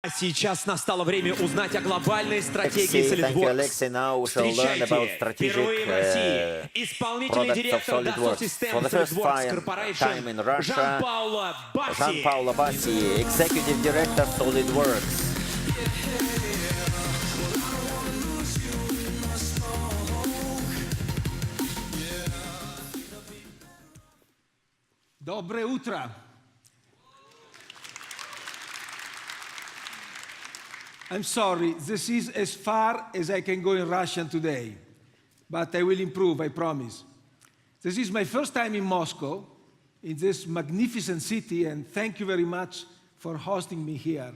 Сейчас настало время узнать о глобальной стратегии SOLIDWORKS. Встречайте, впервые в России, исполнительный директор Dassault Systèmes SOLIDWORKS Corporation Жан-Пауло Басси, Executive Director SOLIDWORKS. Доброе утро! I'm sorry, this is as far as I can go in Russian today, but I will improve, I promise. This is my first time in Moscow, in this magnificent city, and thank you very much for hosting me here.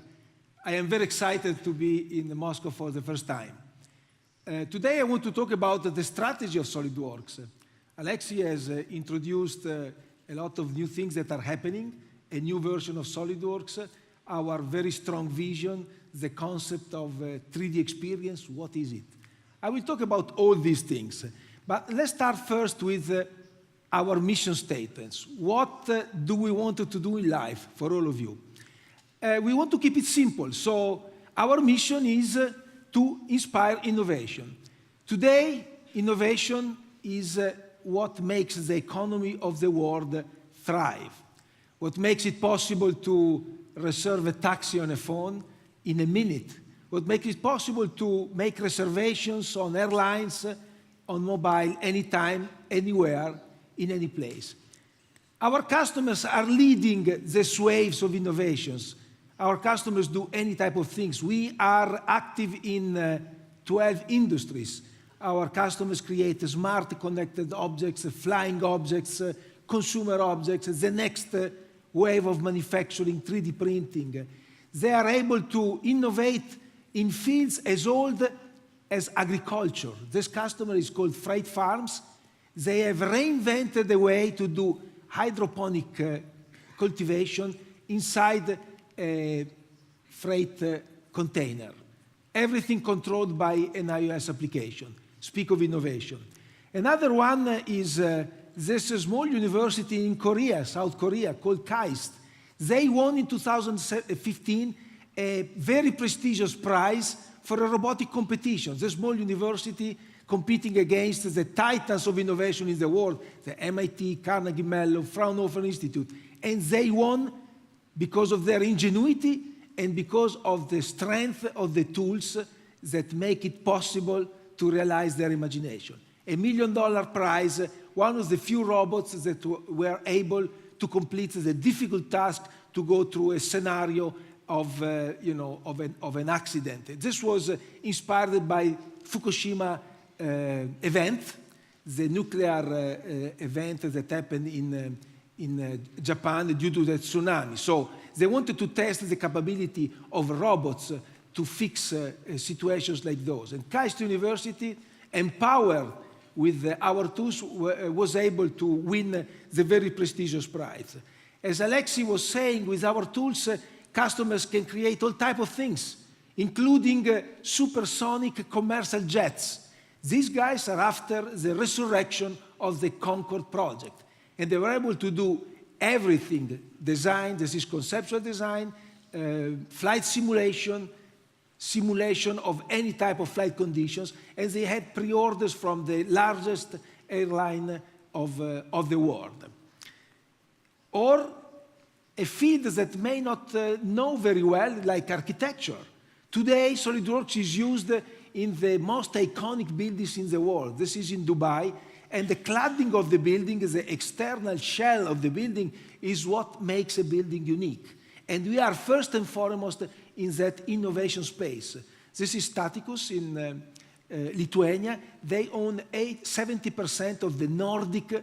I am very excited to be in Moscow for the first time. Today I want to talk about the strategy of SOLIDWORKS. Alexei has introduced a lot of new things that are happening, a new version of SOLIDWORKS, our very strong vision, the concept of 3D experience, what is it? I will talk about all these things, but let's start first with our mission statements. What do we want to do in life for all of you? We want to keep it simple, so our mission is to inspire innovation. Today, innovation is what makes the economy of the world thrive, what makes it possible to reserve a taxi on a phone in a minute, what makes it possible to make reservations on airlines, on mobile, anytime, anywhere, in any place. Our customers are leading these waves of innovations. Our customers do any type of things. We are active in 12 industries. Our customers create smart connected objects, flying objects, consumer objects, the next wave of manufacturing, 3D printing. They are able to innovate in fields as old as agriculture. This customer is called freight farms. They have reinvented a way to do hydroponic cultivation inside a freight container. Everything controlled by an iOS application. Speak of innovation. Another one is this small university in Korea, South Korea, called KAIST. They won in 2015 a very prestigious prize for a robotic competition. The small university competing against the titans of innovation in the world, the MIT, Carnegie Mellon, Fraunhofer Institute. And they won because of their ingenuity and because of the strength of the tools that make it possible to realize their imagination. $1 million prize, one of the few robots that were able to complete the difficult task to go through a scenario of, of an accident. This was inspired by Fukushima event, the nuclear event that happened in Japan due to the tsunami. So they wanted to test the capability of robots to fix situations like those. And KAIST University, empowered with our tools, was able to win the very prestigious prize. As Alexei was saying, with our tools, customers can create all types of things, including supersonic commercial jets. These guys are after the resurrection of the Concorde project. And they were able to do everything, design, this is conceptual design, flight simulation, simulation of any type of flight conditions, and they had pre-orders from the largest airline of the world. Or a field that may not know very well, like architecture. Today, SOLIDWORKS is used in the most iconic buildings in the world. This is in Dubai, and the cladding of the building, the external shell of the building, is what makes a building unique. And we are first and foremost in that innovation space. This is Staticus in Lithuania. They own 70% of the Nordic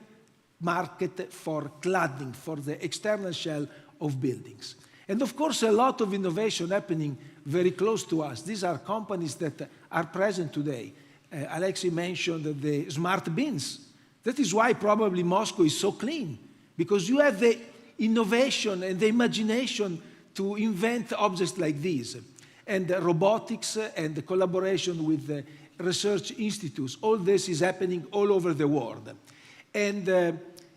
market for cladding, for the external shell of buildings. And of course, a lot of innovation happening very close to us. These are companies that are present today. Alexei mentioned the smart bins. That is why probably Moscow is so clean, because you have the innovation and the imagination to invent objects like these. And robotics and the collaboration with the research institutes, all this is happening all over the world. And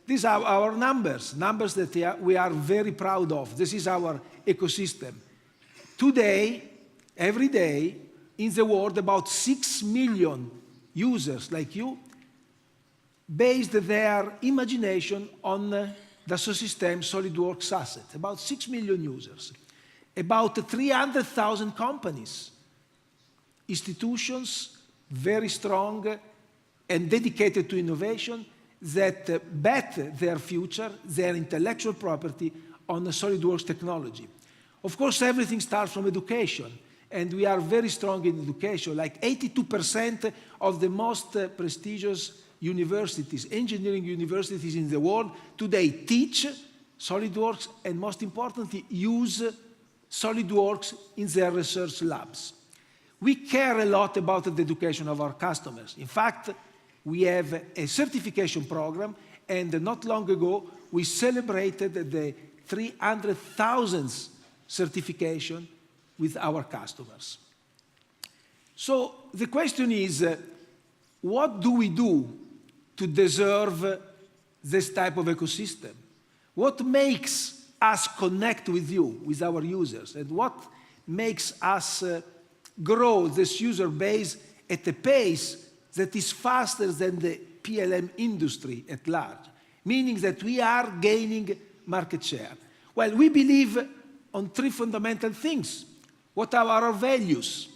these are our numbers that we are very proud of. This is our ecosystem. today, every day, in the world, about 6 million users like you based their imagination on the Dassault Systèmes SolidWorks asset. About 6 million users. About 300,000 companies, institutions, very strong and dedicated to innovation that bet their future, their intellectual property on the SolidWorks technology. Of course, everything starts from education, and we are very strong in education. Like 82% of the most prestigious universities, engineering universities in the world, today teach SolidWorks and, most importantly, use SolidWorks in their research labs. We care a lot about the education of our customers. In fact, we have a certification program, and not long ago, we celebrated the 300,000th certification with our customers. So the question is, what do we do to deserve this type of ecosystem? What makes us connect with you, with our users, and what makes us grow this user base at a pace that is faster than the PLM industry at large, meaning that we are gaining market share? Well, we believe on three fundamental things. What are our values?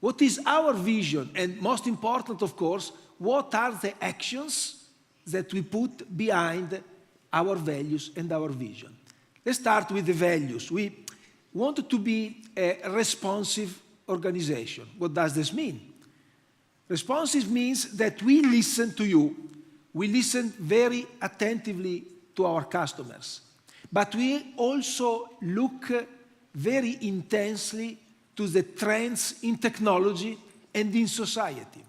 What is our vision? And most important, of course, what are the actions that we put behind our values and our vision? Let's start with the values. We want to be a responsive organization. What does this mean? Responsive means that we listen to you. We listen very attentively to our customers. But we also look very intensely to the trends in technology and in society.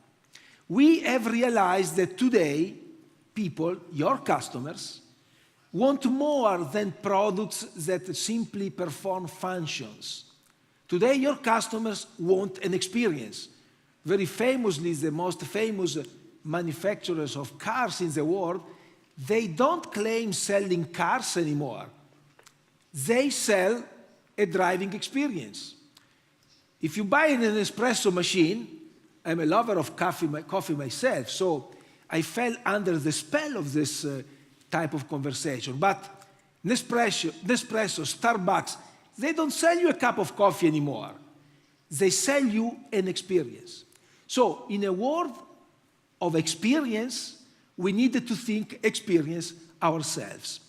We have realized that today, people, your customers, want more than products that simply perform functions. Today, your customers want an experience. Very famously, the most famous manufacturers of cars in the world, they don't claim selling cars anymore. They sell a driving experience. If you buy an espresso machine, I'm a lover of coffee myself, so I fell under the spell of this type of conversation. But Nespresso, Starbucks, they don't sell you a cup of coffee anymore. They sell you an experience. So in a world of experience, we needed to think experience ourselves.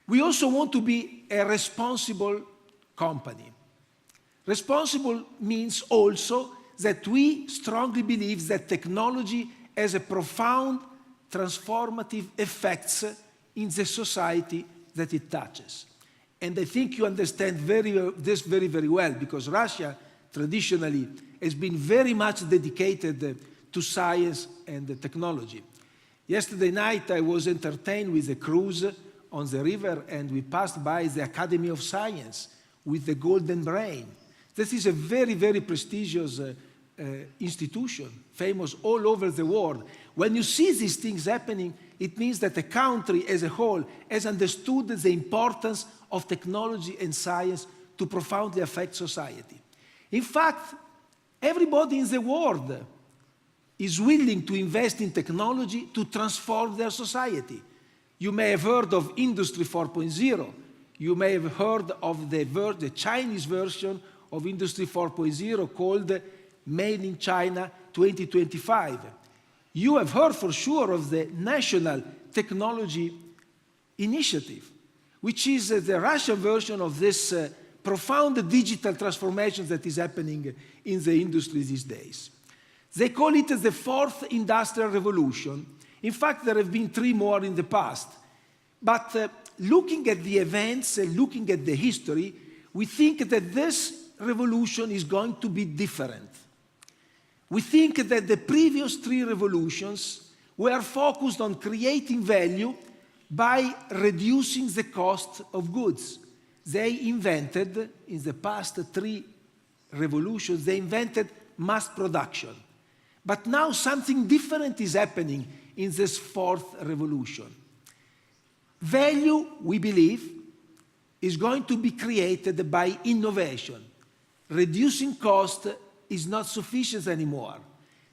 We also want to be a responsible company. Responsible means also that we strongly believe that technology has a profound transformative effects in the society that it touches. And I think you understand this very, very well, because Russia traditionally has been very much dedicated to science and technology. Yesterday night I was entertained with a cruise on the river, and we passed by the Academy of Science with the Golden Brain. This is a very, very prestigious institution, famous all over the world. When you see these things happening, it means that the country as a whole has understood the importance of technology and science to profoundly affect society. In fact, everybody in the world is willing to invest in technology to transform their society. You may have heard of Industry 4.0. You may have heard of the Chinese version of Industry 4.0 called Made in China 2025. You have heard for sure of the National Technology Initiative, which is the Russian version of this profound digital transformation that is happening in the industry these days. They call it the fourth industrial revolution. In fact, there have been 3 more in the past. But looking at the events and looking at the history, we think that this revolution is going to be different. We think that the previous 3 revolutions were focused on creating value by reducing the cost of goods. They invented, in the past 3 revolutions, they invented mass production. But now something different is happening in this 4th revolution. Value, we believe, is going to be created by innovation. Reducing cost is not sufficient anymore.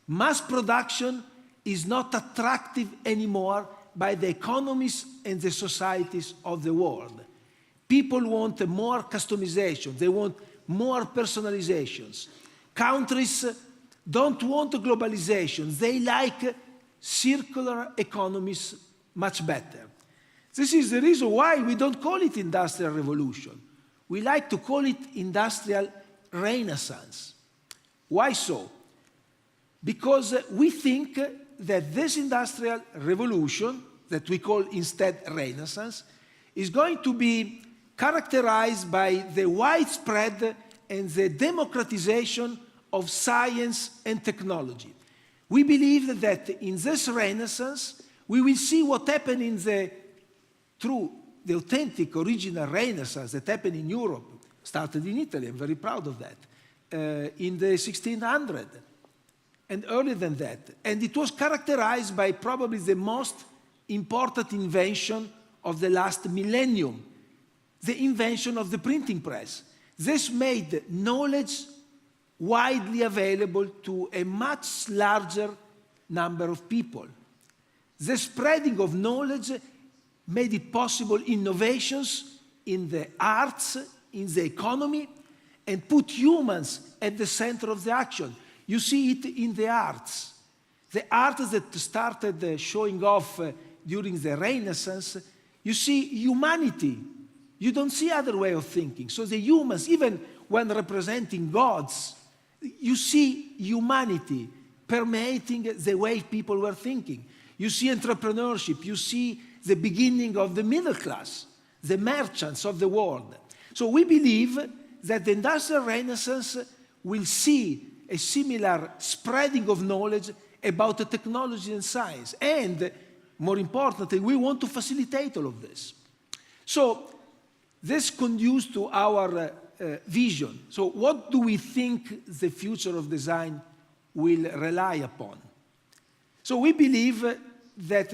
Mass production is not attractive anymore by the economies and the societies of the world. People want more customization. They want more personalizations. Countries don't want globalization. They like circular economies much better. This is the reason why we don't call it industrial revolution. We like to call it industrial renaissance. Why so? Because we think that this industrial revolution, that we call instead renaissance, is going to be characterized by the widespread and the democratization of science and technology. We believe that in this renaissance, we will see what happened in the authentic original renaissance that happened in Europe, started in Italy, I'm very proud of that, in the 1600s. And earlier than that. And it was characterized by probably the most important invention of the last millennium, the invention of the printing press. This made knowledge widely available to a much larger number of people. The spreading of knowledge made it possible innovations in the arts, in the economy, and put humans at the center of the action. You see it in the arts. The arts that started showing off during the Renaissance, you see humanity. You don't see other way of thinking. So the humans, even when representing gods, you see humanity permeating the way people were thinking. You see entrepreneurship. You see the beginning of the middle class, the merchants of the world. So we believe that the Industrial Renaissance will see a similar spreading of knowledge about the technology and science. And, more importantly, we want to facilitate all of this. So this conduces to our vision. So what do we think the future of design will rely upon? So we believe that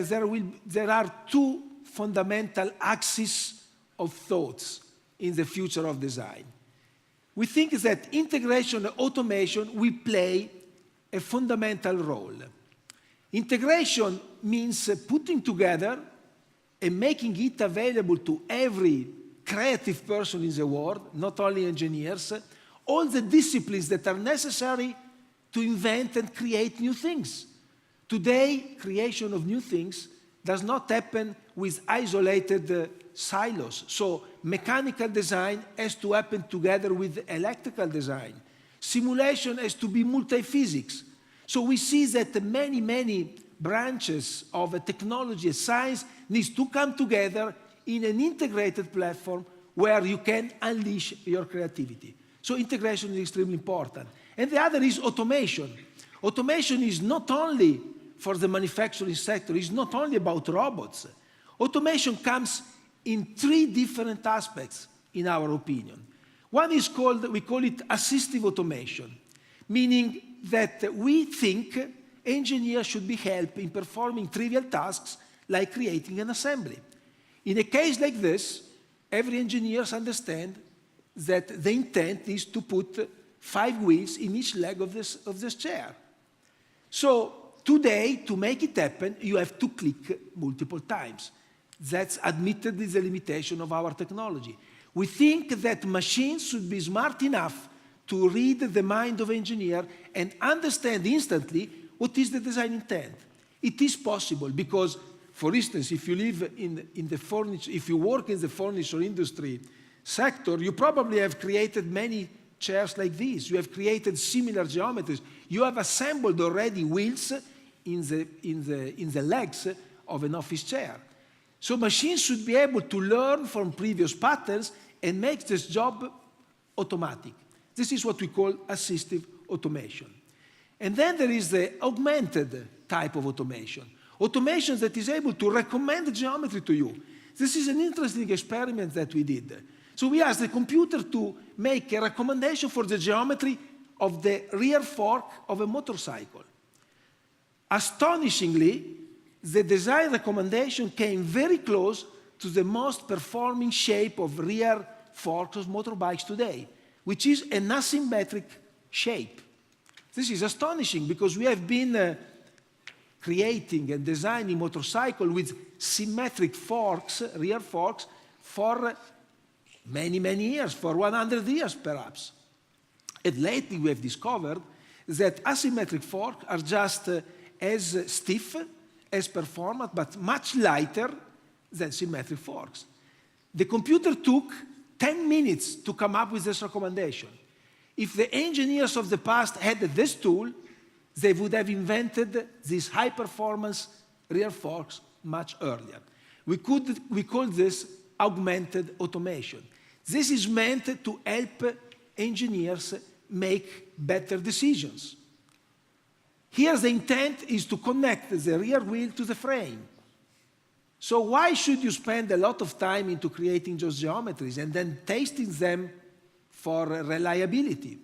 there are two fundamental axes of thoughts in the future of design. We think that integration and automation will play a fundamental role. Integration means putting together and making it available to every creative person in the world, not only engineers, all the disciplines that are necessary to invent and create new things. Today, creation of new things does not happen with isolated silos. So mechanical design has to happen together with electrical design. Simulation has to be multi-physics. So we see that many, many branches of technology and science needs to come together in an integrated platform where you can unleash your creativity. So integration is extremely important. And the other is automation. Automation is not only for the manufacturing sector, it's not only about robots. Automation comes in three different aspects, in our opinion. One is we call it assistive automation, meaning that we think engineers should be helped in performing trivial tasks like creating an assembly. In a case like this, every engineer understands that the intent is to put 5 wheels in each leg of this chair. So today, to make it happen, you have to click multiple times. That's admittedly the limitation of our technology. We think that machines should be smart enough to read the mind of engineer and understand instantly what is the design intent. It is possible because, for instance, if you live in the furniture, if you work in the furniture industry sector, you probably have created many chairs like this. You have created similar geometries. You have assembled already wheels in the legs of an office chair. So machines should be able to learn from previous patterns and make this job automatic. This is what we call assistive automation. And then there is the augmented type of automation. Automation that is able to recommend geometry to you. This is an interesting experiment that we did. So we asked the computer to make a recommendation for the geometry of the rear fork of a motorcycle. Astonishingly, the design recommendation came very close to the most performing shape of rear forks of motorbikes today, which is an asymmetric shape. This is astonishing because we have been creating and designing motorcycles with symmetric forks, rear forks, for many, many years, for 100 years perhaps. And lately we have discovered that asymmetric forks are just as stiff, as performant, but much lighter than symmetric forks. The computer took 10 minutes to come up with this recommendation. If the engineers of the past had this tool, they would have invented these high-performance rear forks much earlier. We call this augmented automation. This is meant to help engineers make better decisions. Here the intent is to connect the rear wheel to the frame. So why should you spend a lot of time into creating those geometries and then testing them for reliability?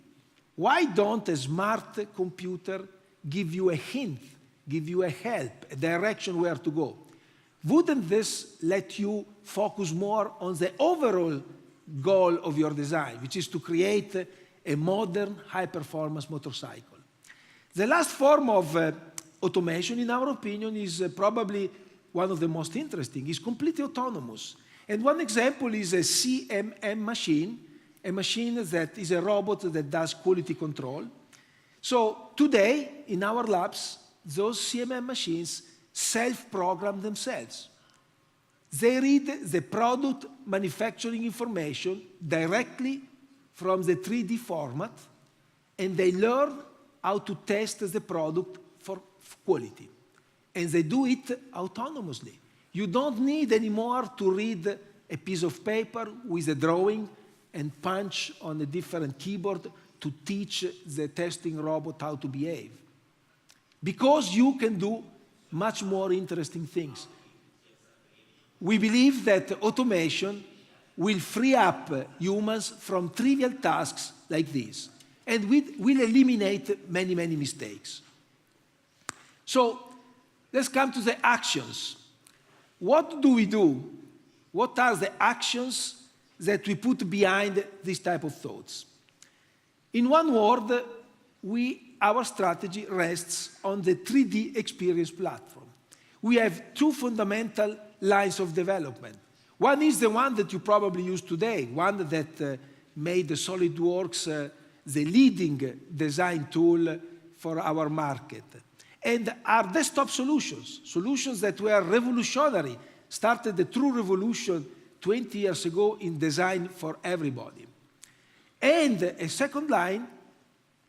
Why don't a smart computer give you a hint, give you a help, a direction where to go? Wouldn't this let you focus more on the overall goal of your design, which is to create a modern, high-performance motorcycle? The last form of automation, in our opinion, is probably one of the most interesting. It's completely autonomous. And one example is a CMM machine, a machine that is a robot that does quality control. So today, in our labs, those CMM machines self-program themselves. They read the product manufacturing information directly from the 3D format, and they learn how to test the product for quality. And they do it autonomously. You don't need anymore to read a piece of paper with a drawing and punch on a different keyboard to teach the testing robot how to behave. Because you can do much more interesting things. We believe that automation will free up humans from trivial tasks like this, and will eliminate many, many mistakes. So let's come to the actions. What do we do? What are the actions that we put behind this type of thoughts? In one word, our strategy rests on the 3D experience platform. We have two fundamental lines of development. One is the one that you probably use today, one that made the SOLIDWORKS the leading design tool for our market. And are desktop solutions, solutions that were revolutionary, started the true revolution 20 years ago in design for everybody. And a second line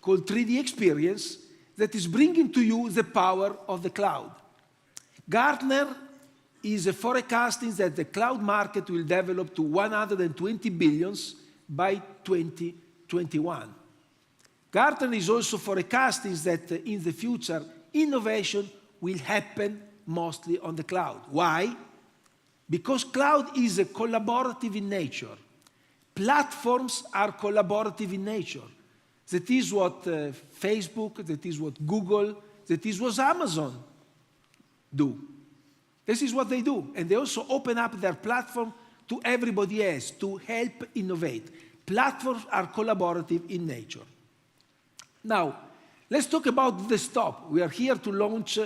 called 3D Experience that is bringing to you the power of the cloud. Gartner is forecasting that the cloud market will develop to 120 billions by 2021. Gartner is also forecasting that in the future, innovation will happen mostly on the cloud. Why? Because cloud is collaborative in nature. Platforms are collaborative in nature. That is what Facebook, that is what Google, that is what Amazon do. This is what they do. And they also open up their platform to everybody else to help innovate. Platforms are collaborative in nature. Now, let's talk about the stop. We are here to launch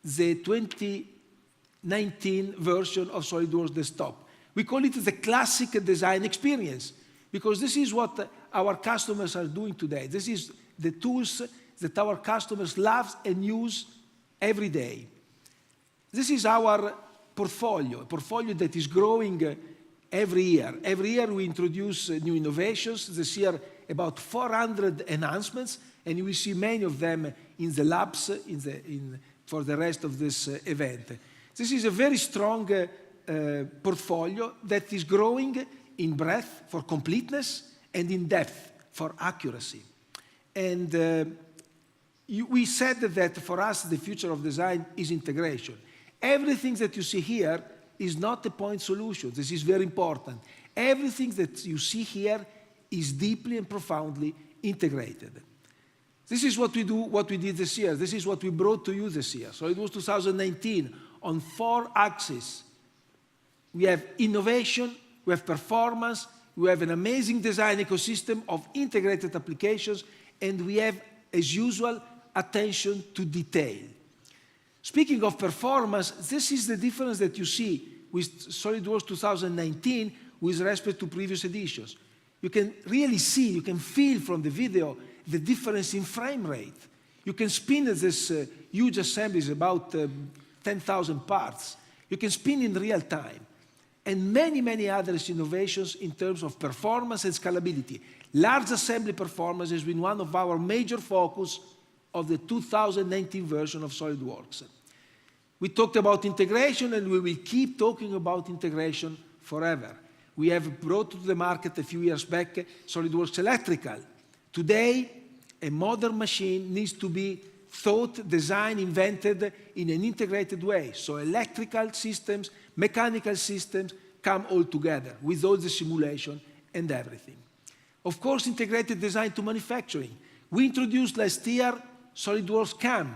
the 2019 version of SOLIDWORKS Desktop. We call it the classic design experience because this is what our customers are doing today. This is the tools that our customers love and use every day. This is our portfolio, a portfolio that is growing every year. Every year we introduce new innovations. This year about 400 enhancements, and you will see many of them in the labs for the rest of this event. This is a very strong portfolio that is growing in breadth for completeness and in depth for accuracy. And we said that for us the future of design is integration. Everything that you see here is not a point solution. This is very important. Everything that you see here is deeply and profoundly integrated. This is what we do, what we did this year. This is what we brought to you this year. So it was 2019 on 4 axes. we have innovation, we have performance, we have an amazing design ecosystem of integrated applications, and we have, as usual, attention to detail. Speaking of performance, this is the difference that you see with SolidWorks 2019 with respect to previous editions. You can really see, you can feel from the video the difference in frame rate. You can spin this huge assemblies, about 10,000 parts. You can spin in real time. And many, many other innovations in terms of performance and scalability. Large assembly performance has been one of our major focus of the 2019 version of SolidWorks. We talked about integration, and we will keep talking about integration forever. We have brought to the market a few years back SolidWorks Electrical. Today, a modern machine needs to be thought, designed, invented in an integrated way. So electrical systems, mechanical systems come all together with all the simulation and everything. Of course, integrated design to manufacturing. We introduced last year SolidWorks CAM.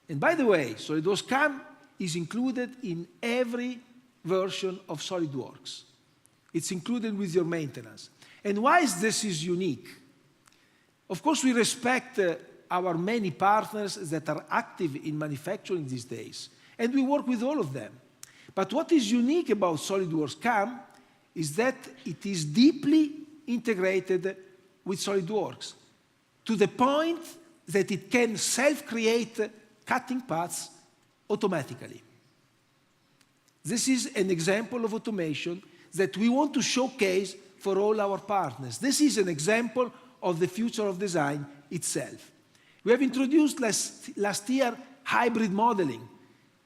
And by the way, SolidWorks CAM is included in every version of SolidWorks. It's included with your maintenance. And why is this unique? Of course, we respect our many partners that are active in manufacturing these days, and we work with all of them. But what is unique about SolidWorks CAM is that it is deeply integrated with SolidWorks, to the point that it can self-create cutting paths automatically. This is an example of automation that we want to showcase for all our partners. This is an example of the future of design itself. We have introduced last year hybrid modeling.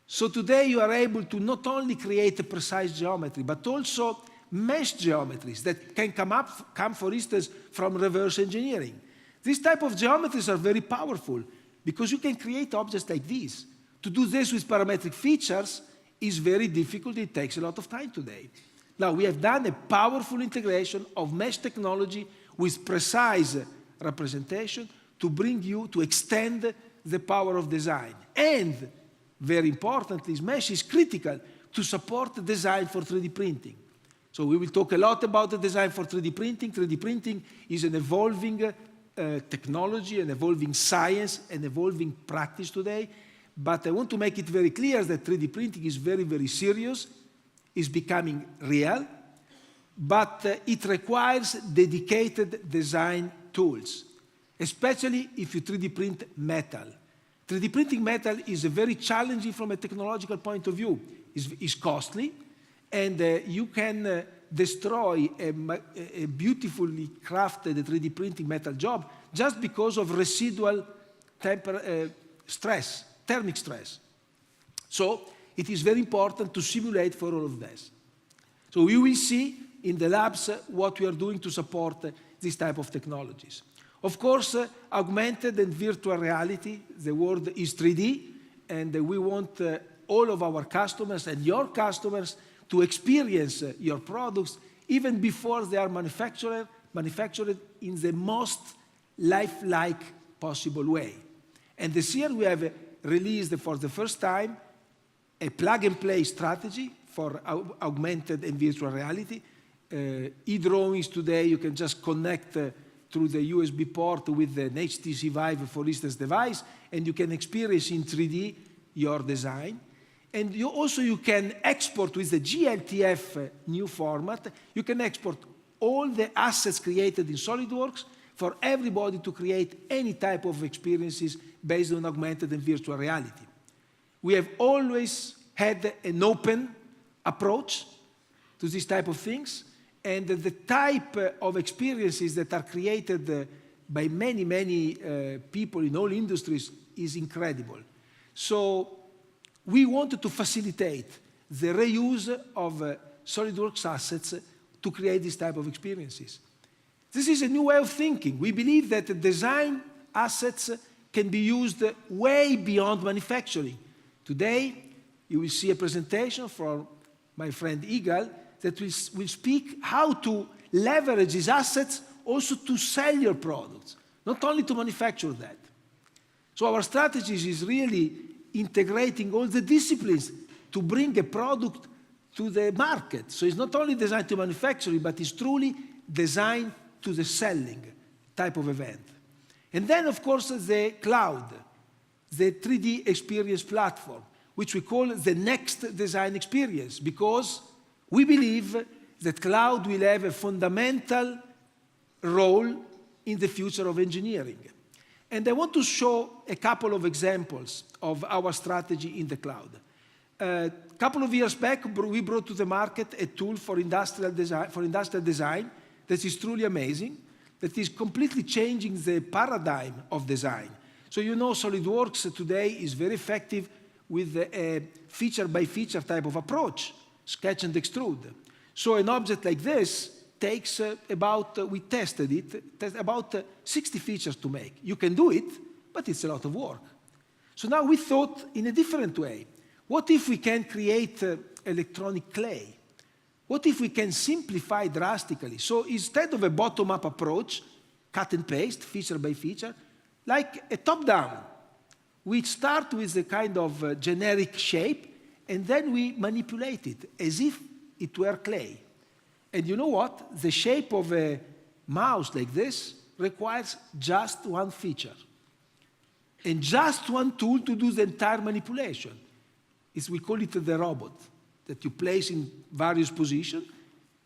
So today you are able to not only create a precise geometry, but also mesh geometries that can come, for instance, from reverse engineering. These type of geometries are very powerful because you can create objects like these. To do this with parametric features is very difficult. It takes a lot of time today. Now, we have done a powerful integration of mesh technology with precise representation to bring you to extend the power of design. And, very importantly, mesh is critical to support the design for 3D printing. So we will talk a lot about the design for 3D printing. 3D printing is an evolving technology, an evolving science, an evolving practice today. But I want to make it very clear that 3D printing is very, very serious, is becoming real, but it requires dedicated design tools, especially if you 3D print metal. 3D printing metal is very challenging from a technological point of view. It's costly, and you can destroy a beautifully crafted 3D printing metal job just because of residual stress, thermic stress. So it is very important to simulate for all of this. So we will see in the labs what we are doing to support this type of technologies. Of course, augmented and virtual reality, the world is 3D, and we want all of our customers and your customers to experience your products even before they are manufactured in the most lifelike possible way. And this year we have released for the first time a plug-and-play strategy for augmented and virtual reality. E-drawings today, you can just connect through the USB port with an HTC Vive, for instance, device, and you can experience in 3D your design. And you can export with the GLTF new format. You can export all the assets created in SolidWorks for everybody to create any type of experiences based on augmented and virtual reality. We have always had an open approach to this type of things, and the type of experiences that are created by many, many people in all industries is incredible. So we wanted to facilitate the reuse of SolidWorks assets to create this type of experiences. This is a new way of thinking. We believe that the design assets can be used way beyond manufacturing. Today, you will see a presentation from my friend Igal that will speak how to leverage these assets also to sell your products, not only to manufacture that. So our strategy is really integrating all the disciplines to bring a product to the market. So it's not only designed to manufacturing, but it's truly designed to the selling type of event. And then, of course, the cloud, the 3D experience platform, which we call the next design experience, because we believe that cloud will have a fundamental role in the future of engineering. And I want to show a couple of examples of our strategy in the cloud. A couple of years back, we brought to the market a tool for industrial design that is truly amazing, that is completely changing the paradigm of design. So you know SOLIDWORKS today is very effective with a feature-by-feature type of approach, sketch and extrude. So an object like this takes we tested it, about 60 features to make. You can do it, but it's a lot of work. So now we thought in a different way. What if we can create electronic clay? What if we can simplify drastically? So instead of a bottom-up approach, cut and paste, feature by feature, like a top-down, we start with a kind of generic shape, and then we manipulate it as if it were clay. And you know what? The shape of a mouse like this requires just one feature and just one tool to do the entire manipulation. We call it the robot, that you place in various positions,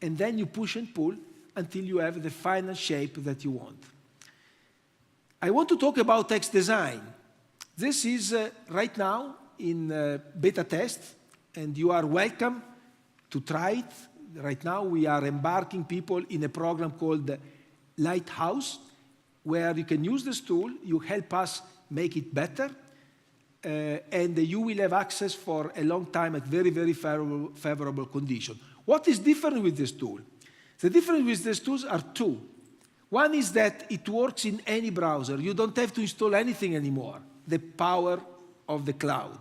and then you push and pull until you have the final shape that you want. I want to talk about text design. This is right now in beta test, and you are welcome to try it. Right now we are embarking people in a program called Lighthouse, where you can use this tool, you help us make it better, and you will have access for a long time at very, very favorable condition. What is different with this tool? The difference with these tools are two. One is that it works in any browser. You don't have to install anything anymore. The power of the cloud.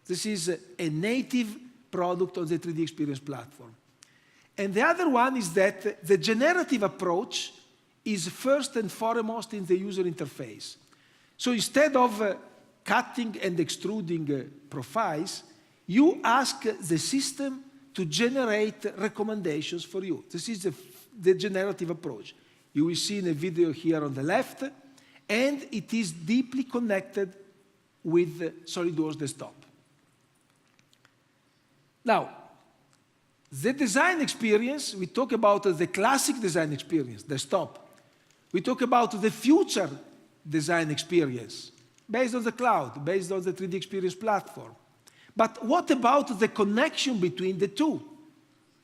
This is a native product on the 3D experience platform. And the other one is that the generative approach is first and foremost in the user interface. So instead of cutting and extruding profiles, you ask the system to generate recommendations for you. This is the generative approach. You will see in a video here on the left, and it is deeply connected with SOLIDWORKS Desktop. Now, the design experience, we talk about the classic design experience, desktop. We talk about the future design experience, based on the cloud, based on the 3D experience platform. But what about the connection between the two?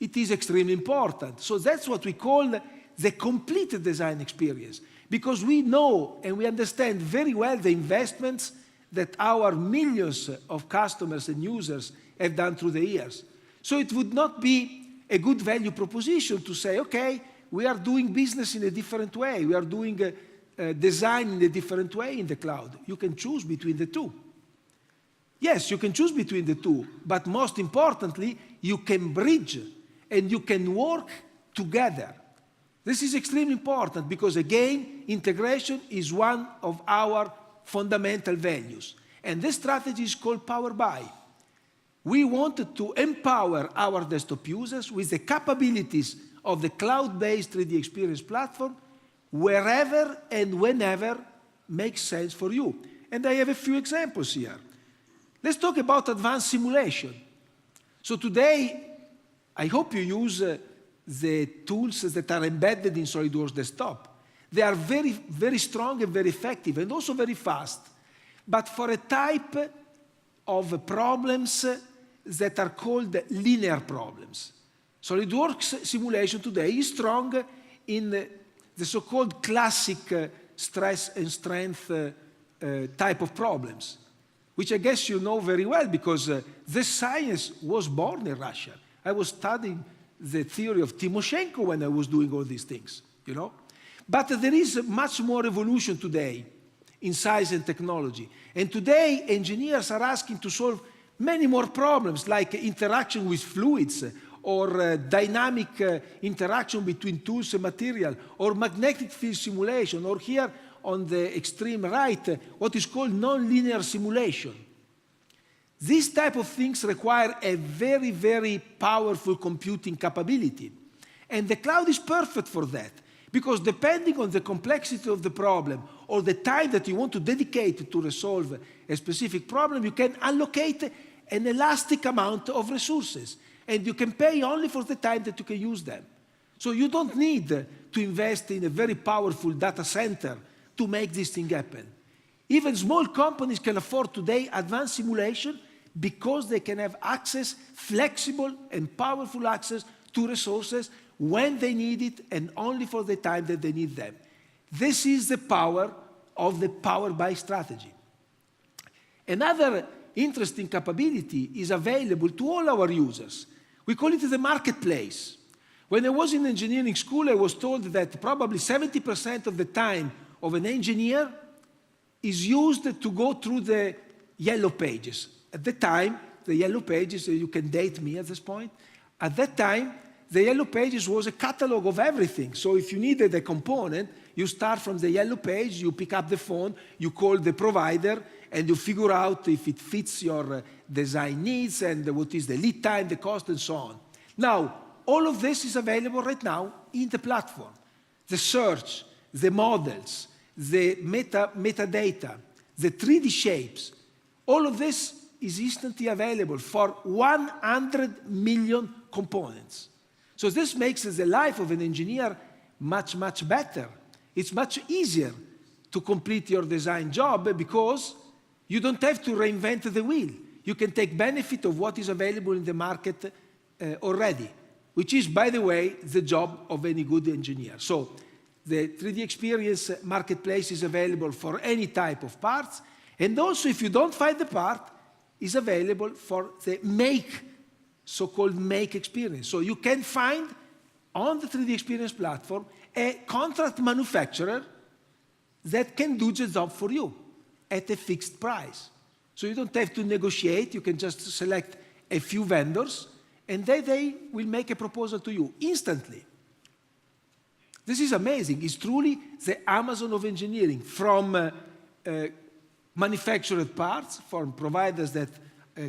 It is extremely important. So that's what we call the complete design experience, because we know and we understand very well the investments that our millions of customers and users have done through the years. So it would not be a good value proposition to say, okay, we are doing business in a different way. We are doing design in a different way in the cloud. You can choose between the two. Yes, you can choose between the two, but most importantly, you can bridge and you can work together. This is extremely important because, again, integration is one of our fundamental values. And this strategy is called Power By. We wanted to empower our desktop users with the capabilities of the cloud-based 3D experience platform wherever and whenever makes sense for you. And I have a few examples here. Let's talk about advanced simulation. So today, I hope you use the tools that are embedded in SOLIDWORKS Desktop. They are very, very strong and very effective and also very fast. But for a type of problems that are called linear problems. SOLIDWORKS simulation today is strong in the so-called classic stress and strength type of problems, which I guess you know very well because this science was born in Russia. I was studying the theory of Timoshenko when I was doing all these things, you know? But there is much more evolution today in science and technology. And today, engineers are asking to solve many more problems, like interaction with fluids, or dynamic interaction between tools and material, or magnetic field simulation, or here on the extreme right, what is called nonlinear simulation. These type of things require a very, very powerful computing capability. And the cloud is perfect for that, because depending on the complexity of the problem or the time that you want to dedicate to resolve a specific problem, you can allocate an elastic amount of resources. And you can pay only for the time that you can use them. So you don't need to invest in a very powerful data center to make this thing happen. Even small companies can afford today advanced simulation because they can have access, flexible and powerful access to resources when they need it and only for the time that they need them. This is the power of the Power by strategy. Another interesting capability is available to all our users. We call it the marketplace. When I was in engineering school, I was told that probably 70% of the time of an engineer is used to go through the yellow pages. At the time, the yellow pages, you can date me at this point, at that time, the yellow pages was a catalog of everything. So if you needed a component, you start from the yellow page, you pick up the phone, you call the provider, and you figure out if it fits your design needs and what is the lead time, the cost, and so on. Now, all of this is available right now in the platform. The search, the models, the metadata, the 3D shapes, all of this is instantly available for 100 million components. So this makes the life of an engineer much, much better. It's much easier to complete your design job because you don't have to reinvent the wheel. You can take benefit of what is available in the market already, which is, by the way, the job of any good engineer. So the 3D Experience Marketplace is available for any type of parts, and also if you don't find the part, is available for the so-called make experience. So you can find on the 3D Experience platform a contract manufacturer that can do the job for you at a fixed price. So you don't have to negotiate, you can just select a few vendors and they will make a proposal to you instantly. This is amazing. It's truly the Amazon of engineering, from manufactured parts, from providers that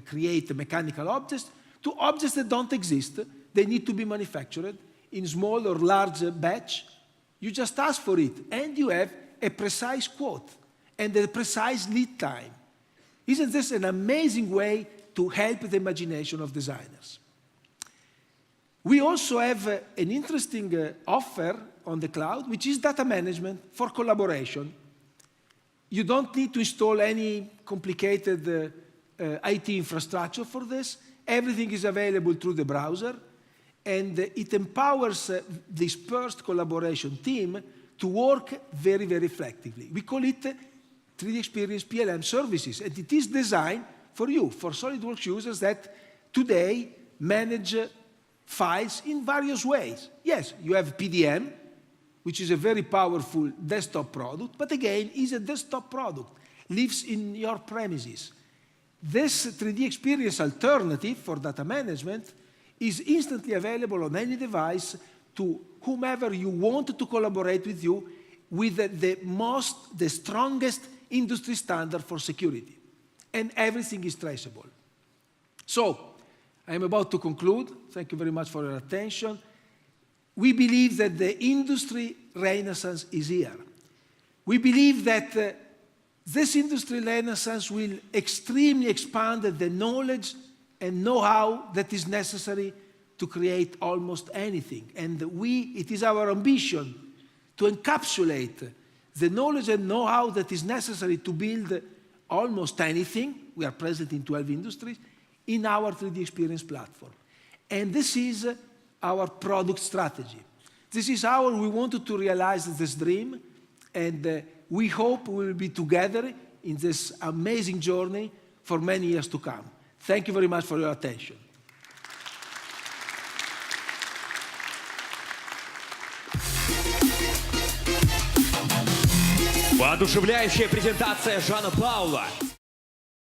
create mechanical objects, to objects that don't exist. They need to be manufactured in small or large batch. You just ask for it, and you have a precise quote and a precise lead time. Isn't this an amazing way to help the imagination of designers? We also have an interesting offer on the cloud, which is data management for collaboration. You don't need to install any complicated IT infrastructure for this. Everything is available through the browser, and it empowers the dispersed collaboration team to work very, very effectively. We call it 3D Experience PLM Services, and it is designed for you, for SOLIDWORKS users that today manage files in various ways. Yes, you have PDM, which is a very powerful desktop product, but again, is a desktop product, lives in your premises. This 3D Experience alternative for data management is instantly available on any device to whomever you want to collaborate with you with the strongest industry standard for security. And everything is traceable. So, I'm about to conclude. Thank you very much for your attention. We believe that the industry renaissance is here. We believe that this industry renaissance will extremely expand the knowledge and know-how that is necessary to create almost anything. And it is our ambition to encapsulate the knowledge and know-how that is necessary to build almost anything. We are present in 12 industries in our 3D Experience platform. And this is our product strategy. This is how we wanted to realize this dream, and we hope we will be together in this amazing journey for many years to come. Thank you very much for your attention. Воодушевляющая презентация Жана Паула.